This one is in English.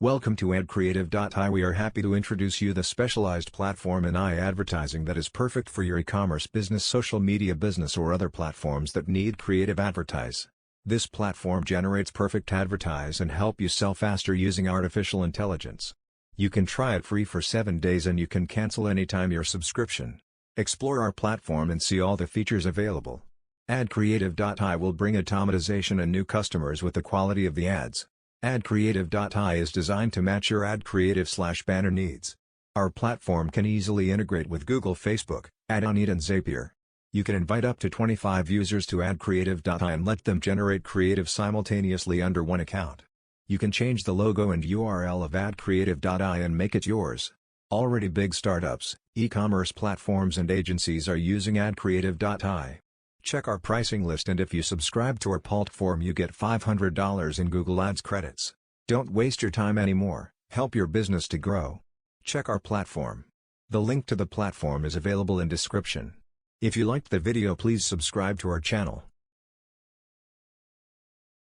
Welcome to adcreative-Best. We are happy to introduce you the specialized platform in advertising that is perfect for your e-commerce business, social media business, or other platforms that need creative advertise. This platform generates perfect advertise and help you sell faster using artificial intelligence. You can try it free for 7 days and you can cancel anytime your subscription. Explore our platform and see all the features available. adcreative-Best will bring automatization and new customers with the quality of the ads. adcreative-Best is designed to match your ad creative/banner needs. Our platform can easily integrate with Google, Facebook, AdOnit, and Zapier. You can invite up to 25 users to adcreative-Best and let them generate creative simultaneously under one account. You can change the logo and URL of adcreative-Best and make it yours. Already big startups, e-commerce platforms and agencies are using adcreative-Best. Check our pricing list, and if you subscribe to our platform you get $500 in Google Ads credits. Don't waste your time anymore, help your business to grow. Check our platform. The link to the platform is available in description. If you liked the video, please subscribe to our channel.